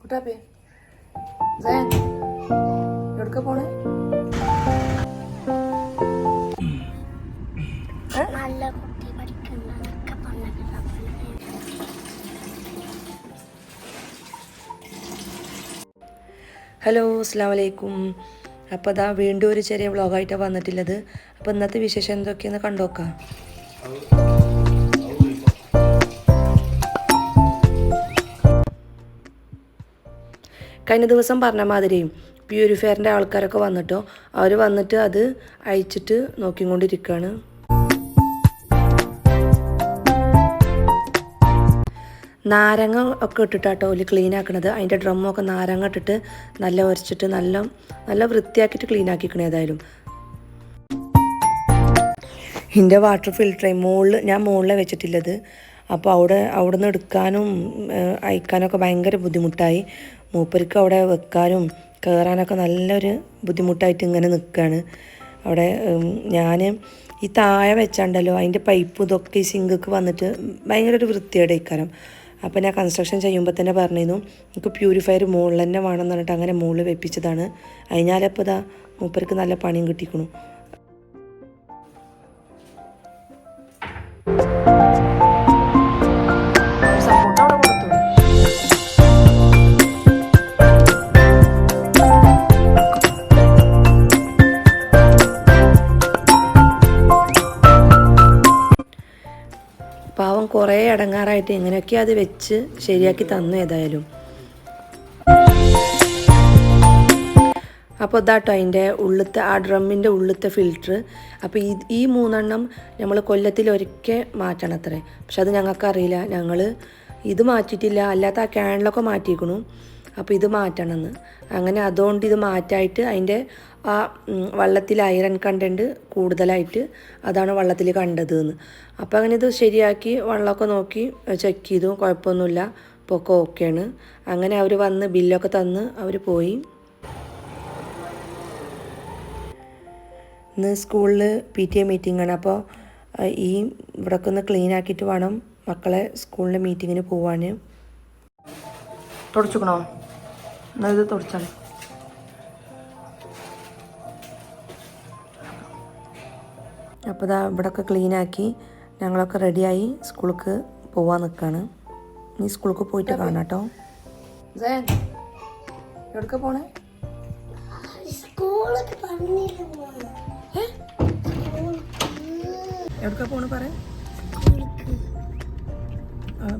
കുട്ടാപ്പേ സയൻ എവിടക്ക പോണേ? നല്ല കുട്ടി പഠിക്കുന്നതൊക്കെ പറഞ്ഞിട്ടുണ്ട്. ഹലോ അസ്സലാമു അലൈക്കും. അപ്പോൾ അതാ വീണ്ടും ഒരു ചെറിയ വ്ളോഗായിട്ടാണ് വന്നിട്ടുള്ളത്. അപ്പോൾ ഇന്നത്തെ വിശേഷം എന്തൊക്കെയെന്ന് കണ്ടോക്കാം. കഴിഞ്ഞ ദിവസം പറഞ്ഞ മാതിരി പ്യൂരിഫയറിൻ്റെ ആൾക്കാരൊക്കെ വന്നിട്ടോ അവർ വന്നിട്ട് അത് അയച്ചിട്ട് നോക്കിക്കൊണ്ടിരിക്കുകയാണ്. നാരങ്ങ ഒക്കെ ഇട്ടിട്ടാട്ടോ ഒരു ക്ലീൻ ആക്കണത്. അതിൻ്റെ ഡ്രമ്മൊക്കെ നാരങ്ങ ഇട്ടിട്ട് നല്ല ഉരച്ചിട്ട് നല്ല വൃത്തിയാക്കിയിട്ട് ക്ലീൻ ആക്കിക്കണേ. ഏതായാലും എൻ്റെ വാട്ടർ ഫിൽറ്റർ ഞാൻ മുകളിൽ വെച്ചിട്ടുള്ളത്. അപ്പോൾ അവിടെ നിന്ന് എടുക്കാനും അയക്കാനൊക്കെ ഭയങ്കര ബുദ്ധിമുട്ടായി. മൂപ്പർക്ക് അവിടെ വെക്കാനും കയറാനൊക്കെ നല്ലൊരു ബുദ്ധിമുട്ടായിട്ട് ഇങ്ങനെ നിൽക്കുകയാണ്. അവിടെ ഞാൻ ഈ താഴെ വെച്ചാണ്ടല്ലോ അതിൻ്റെ പൈപ്പ് ഇതൊക്കെ ഈ സിങ്കൊക്കെ വന്നിട്ട് ഭയങ്കര ഒരു വൃത്തിയുടെ ഇക്കാരം. അപ്പോൾ ഞാൻ കൺസ്ട്രക്ഷൻ ചെയ്യുമ്പോൾ തന്നെ പറഞ്ഞിരുന്നു എനിക്ക് പ്യൂരിഫയർ മുകളിൽ തന്നെ വേണമെന്ന് പറഞ്ഞിട്ട് അങ്ങനെ മുകളിൽ വെപ്പിച്ചതാണ്. അതിനാലപ്പോൾ ഇതാ മൂപ്പർക്ക് നല്ല പണിയും കിട്ടിക്കണു. പാവം കുറേ അടങ്ങാറായിട്ട് എങ്ങനെയൊക്കെ അത് വെച്ച് ശരിയാക്കി തന്നു. ഏതായാലും അപ്പോൾ ഇതാട്ടോ അതിൻ്റെ ഉള്ളിലത്തെ ആ ഡ്രമ്മിൻ്റെ ഉള്ളിലത്തെ ഫിൽറ്റർ. അപ്പോൾ ഈ മൂന്നെണ്ണം നമ്മൾ കൊല്ലത്തിലൊരിക്കൽ മാറ്റണം അത്രേ. പക്ഷെ അത് ഞങ്ങൾക്കറിയില്ല. ഞങ്ങൾ ഇത് മാറ്റിയിട്ടില്ല, അല്ലാത്ത ആ ക്യാനിലൊക്കെ മാറ്റിയിരിക്കണു. അപ്പോൾ ഇത് മാറ്റണമെന്ന് അങ്ങനെ അതുകൊണ്ട് ഇത് മാറ്റായിട്ട് അതിൻ്റെ ആ വെള്ളത്തിൽ ഐറൺ കണ്ടൻറ്റ് കൂടുതലായിട്ട് അതാണ് വെള്ളത്തിൽ കണ്ടത് എന്ന്. അപ്പോൾ അങ്ങനെ ഇത് ശരിയാക്കി വെള്ളമൊക്കെ നോക്കി ചെക്ക് ചെയ്തു. കുഴപ്പമൊന്നുമില്ല, ഇപ്പോൾ ഒക്കെ ഓക്കെയാണ്. അങ്ങനെ അവർ വന്ന് ബില്ലൊക്കെ തന്ന് അവർ പോയി. ഇന്ന് സ്കൂളിൽ PTA മീറ്റിംഗ് ആണ്. അപ്പോൾ ഈ ഇവിടെയൊക്കെ ഒന്ന് ക്ലീൻ ആക്കിയിട്ട് വേണം മക്കളെ സ്കൂളിൻ്റെ മീറ്റിങ്ങിന് പോവാൻ. തുടച്ചിക്കണോ? എന്നാൽ ഇത് തുടച്ചാണ്. അപ്പോൾ ഇതാ ഇവിടെയൊക്കെ ക്ലീനാക്കി ഞങ്ങളൊക്കെ റെഡിയായി സ്കൂൾക്ക് പോവാൻ നിൽക്കുകയാണ്. ഇനി സ്കൂൾക്ക് പോയിട്ട് കാണാം കേട്ടോ. സയൻ എവിടേക്കാ പോണേ? എവിടേക്കാ പോണ പറ.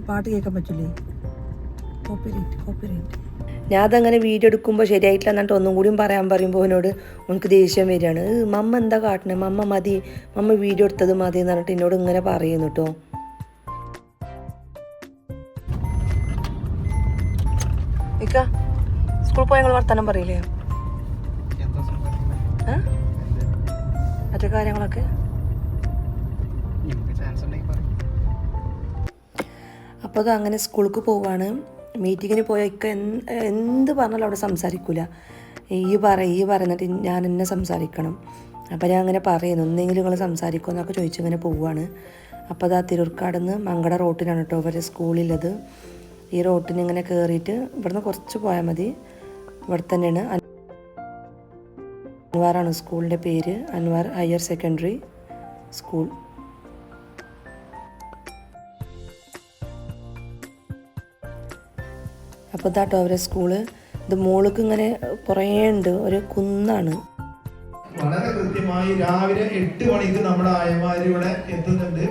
പാട്ട് കേൾക്കാൻ പറ്റില്ലേ? കോപ്പിറൈറ്റ്. ഞാൻ അതങ്ങനെ വീഡിയോ എടുക്കുമ്പോൾ ശരിയായിട്ടില്ല എന്നിട്ട് ഒന്നും കൂടിയും പറയാൻ പറയുമ്പോൾ എന്നോട് എനിക്ക് ദേഷ്യം വരികയാണ്. മമ്മ എന്താ കാട്ടണേ, മമ്മ മതി, മമ്മ വീഡിയോ എടുത്തത് മതി എന്ന് പറഞ്ഞിട്ട് എന്നോട് ഇങ്ങനെ പറയുന്നു കേട്ടോ. ഇക്ക സ്കൂളിൽ പോയി ഞങ്ങൾ വർത്താനം പറയില്ലേ മറ്റേ കാര്യങ്ങളൊക്കെ? അപ്പോൾ അത് അങ്ങനെ സ്കൂൾക്ക് പോവാണ്. മീറ്റിങ്ങിന് പോയൊക്കെ എന്ത് പറഞ്ഞാലും അവിടെ സംസാരിക്കില്ല. ഈ പറയുന്നിട്ട് ഞാൻ എന്നെ സംസാരിക്കണം. അപ്പോൾ ഞാൻ അങ്ങനെ പറയുന്നു, എന്തെങ്കിലും നിങ്ങൾ സംസാരിക്കുമോ എന്നൊക്കെ ചോദിച്ചിങ്ങനെ പോവുകയാണ്. അപ്പോൾ അത് ആ തിരൂർക്കാടുന്ന് മങ്കട റോട്ടിനാണ് കേട്ടോ അവരുടെ സ്കൂളിലത്. ഈ റോട്ടിന് ഇങ്ങനെ കയറിയിട്ട് ഇവിടുന്ന് കുറച്ച് പോയാൽ മതി. ഇവിടെ തന്നെയാണ് അൻവാറാണ് സ്കൂളിൻ്റെ പേര്, അൻവാർ ഹയർ സെക്കൻഡറി സ്കൂൾ. അപ്പോൾ ഇതാട്ടോ അവരെ സ്കൂള്. ഇത് മോൾക്ക് ഇങ്ങനെ കുറേ ഉണ്ട്, ഒരു കുന്നാണ്. വളരെ കൃത്യമായി രാവിലെ 8 മണിക്ക് നമ്മുടെ ആയമാര് ഇവിടെ എത്തുന്നുണ്ട്.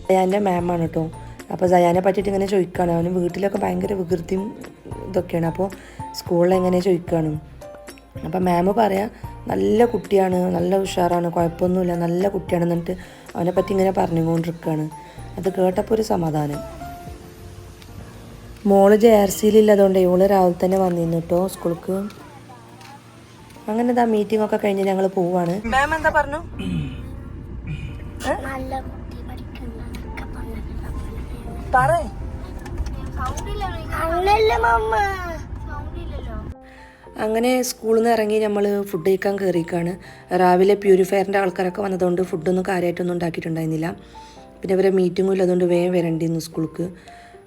സയാൻ്റെ മാമാണ് കേട്ടോ. അപ്പോൾ സയാനെ പറ്റിയിട്ട് ഇങ്ങനെ ചോദിക്കുകയാണ്. അവന് വീട്ടിലൊക്കെ ഭയങ്കര വികൃതിയും ഇതൊക്കെയാണ്. അപ്പോൾ സ്കൂളിൽ എങ്ങനെ ചോദിക്കുകയാണ്. അപ്പം മാം പറയാം നല്ല കുട്ടിയാണ്, നല്ല ഉഷാറാണ്, കുഴപ്പമൊന്നുമില്ല, നല്ല കുട്ടിയാണെന്ന് പറഞ്ഞിട്ട് അവനെ പറ്റി ഇങ്ങനെ പറഞ്ഞുകൊണ്ടിരിക്കുകയാണ്. അത് കേട്ടപ്പോൾ ഒരു സമാധാനം. മോള് JRCയിലില്ലതുകൊണ്ട് ഇവള് രാവിലെ തന്നെ വന്നിരുന്നു കേട്ടോ സ്കൂൾക്ക്. അങ്ങനെ ഇതാ മീറ്റിംഗ് ഒക്കെ കഴിഞ്ഞ് ഞങ്ങൾ പോവാണ്. മാം എന്താ പറഞ്ഞു? നല്ല കുട്ടി പഠിക്കുന്നതൊക്കെ പറഞ്ഞിട്ടുണ്ട്. അങ്ങനെ സ്കൂളിൽ നിന്ന് ഇറങ്ങി നമ്മൾ ഫുഡ് കഴിക്കാൻ കയറിയിരിക്കുകയാണ്. രാവിലെ പ്യൂരിഫയറിൻ്റെ ആൾക്കാരൊക്കെ വന്നതുകൊണ്ട് ഫുഡൊന്നും കാര്യമായിട്ടൊന്നും ഉണ്ടാക്കിയിട്ടുണ്ടായിരുന്നില്ല. പിന്നെ ഇവരെ മീറ്റിങ്ങും ഇല്ല, അതുകൊണ്ട് വേഗം വരണ്ടിരുന്നു സ്കൂൾക്ക്.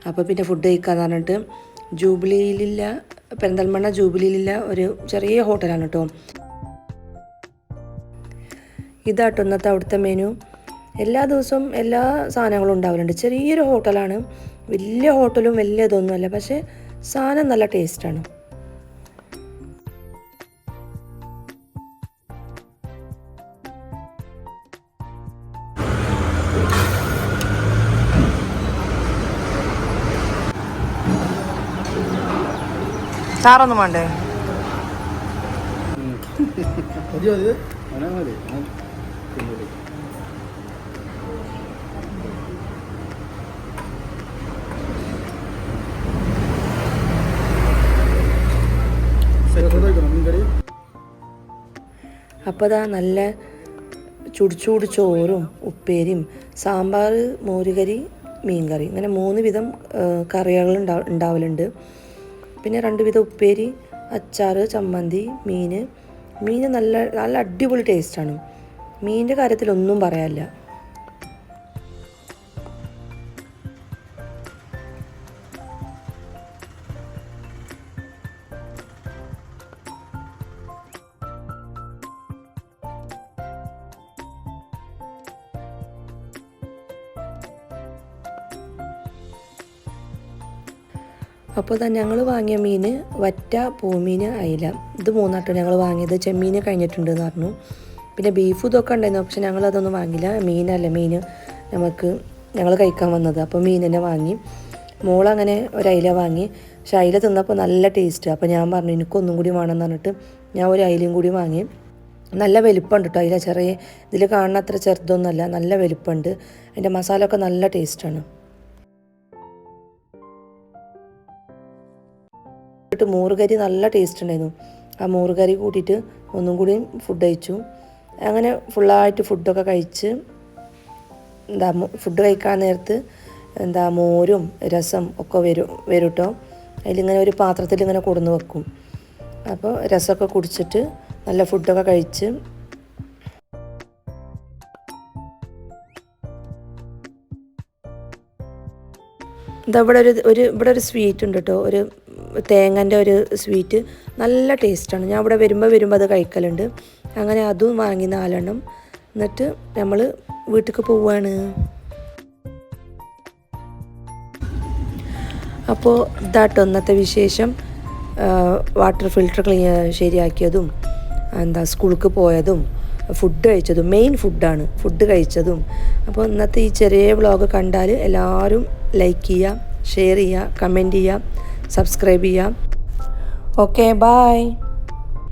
അപ്പോൾ പിന്നെ ഫുഡ് കഴിക്കാന്ന് പറഞ്ഞിട്ട് ജൂബിലിയിലില്ല, പെരിന്തൽമണ്ണ ജൂബിലിയിലില്ല ഒരു ചെറിയ ഹോട്ടലാണ് കേട്ടോ. ഇതാട്ടോ ഇന്നത്തെ അവിടുത്തെ മെനു. എല്ലാ ദിവസവും എല്ലാ സാധനങ്ങളും ഉണ്ടാവലുണ്ട്. ചെറിയൊരു ഹോട്ടലാണ്, വലിയ ഹോട്ടലും വലിയ ഇതൊന്നുമല്ല, പക്ഷേ സാധനം നല്ല ടേസ്റ്റാണ്. ചാറൊന്നും വേണ്ടേ? അപ്പോൾ അതാ നല്ല ചൂട് ചോറും ഉപ്പേരിയും സാമ്പാർ, മോരുകറി, മീൻകറി, ഇങ്ങനെ 3 വിധം കറികൾ ഉണ്ടാവലുണ്ട്. പിന്നെ 2 വിധം ഉപ്പേരി, അച്ചാർ, ചമ്മന്തി, മീൻ നല്ല നല്ല അടിപൊളി ടേസ്റ്റാണ്. മീനിൻ്റെ കാര്യത്തിലൊന്നും പറയാനില്ല. അപ്പോൾ തന്നെ ഞങ്ങൾ വാങ്ങിയ മീൻ വറ്റ, പൂമീൻ, അയില, ഇത് 3 ആട്ടോ ഞങ്ങൾ വാങ്ങിയത്. ചെമ്മീൻ കഴിഞ്ഞിട്ടുണ്ടെന്ന് പറഞ്ഞു. പിന്നെ ബീഫ് ഇതൊക്കെ ഉണ്ടായിരുന്നു, പക്ഷെ ഞങ്ങളതൊന്നും വാങ്ങില്ല. മീൻ ഞങ്ങൾ കഴിക്കാൻ വന്നത്, അപ്പോൾ മീൻ തന്നെ വാങ്ങി. മോളങ്ങനെ ഒരു അയില വാങ്ങി, പക്ഷെ അയില തിന്നപ്പോൾ നല്ല ടേസ്റ്റ്. അപ്പോൾ ഞാൻ പറഞ്ഞു എനിക്കൊന്നും കൂടി വേണമെന്ന് പറഞ്ഞിട്ട് ഞാൻ ഒരു അയിലയും കൂടി വാങ്ങി. നല്ല വലിപ്പമുണ്ട് കേട്ടോ അയില, ചെറിയ ഇതിൽ കാണുന്ന അത്ര ചെറുതൊന്നുമല്ല, നല്ല വലിപ്പമുണ്ട്. അതിൻ്റെ മസാല ഒക്കെ നല്ല ടേസ്റ്റാണ്. മോരുകറി നല്ല ടേസ്റ്റ് ഉണ്ടായിരുന്നു. ആ മോരുകറി കൂട്ടിയിട്ട് ഒന്നും കൂടി ഫുഡ് കഴിച്ചു. അങ്ങനെ ഫുള്ളായിട്ട് ഫുഡൊക്കെ കഴിച്ച് ഫുഡ് കഴിക്കാൻ നേരത്ത് മോരും രസം ഒക്കെ വരും കേട്ടോ. അതിലിങ്ങനെ ഒരു പാത്രത്തിൽ ഇങ്ങനെ കൊടുന്ന് വെക്കും. അപ്പോൾ രസമൊക്കെ കുടിച്ചിട്ട് നല്ല ഫുഡൊക്കെ കഴിച്ച് ഇവിടെ ഒരു സ്വീറ്റ് ഉണ്ട് കേട്ടോ, ഒരു തേങ്ങൻ്റെ ഒരു സ്വീറ്റ്, നല്ല ടേസ്റ്റാണ്. ഞാൻ ഇവിടെ വരുമ്പോൾ അത് കഴിക്കലുണ്ട്. അങ്ങനെ അതും വാങ്ങി 4 എണ്ണം. എന്നിട്ട് നമ്മൾ വീട്ടിലേക്ക് പോവുകയാണ്. അപ്പോൾ ഇതാട്ടോ ഇന്നത്തെ വിശേഷം. വാട്ടർ ഫിൽറ്റർ ശരിയാക്കിയതും സ്കൂൾക്ക് പോയതും ഫുഡ് കഴിച്ചതും, മെയിൻ ഫുഡ് കഴിച്ചതും. അപ്പോൾ ഇന്നത്തെ ഈ ചെറിയ വ്ളോഗ് കണ്ടാൽ എല്ലാവരും ലൈക്ക് ചെയ്യുക, ഷെയർ ചെയ്യുക, കമൻറ്റ് ചെയ്യുക, സബ്സ്ക്രൈബ് ചെയ്യുക. Okay, by.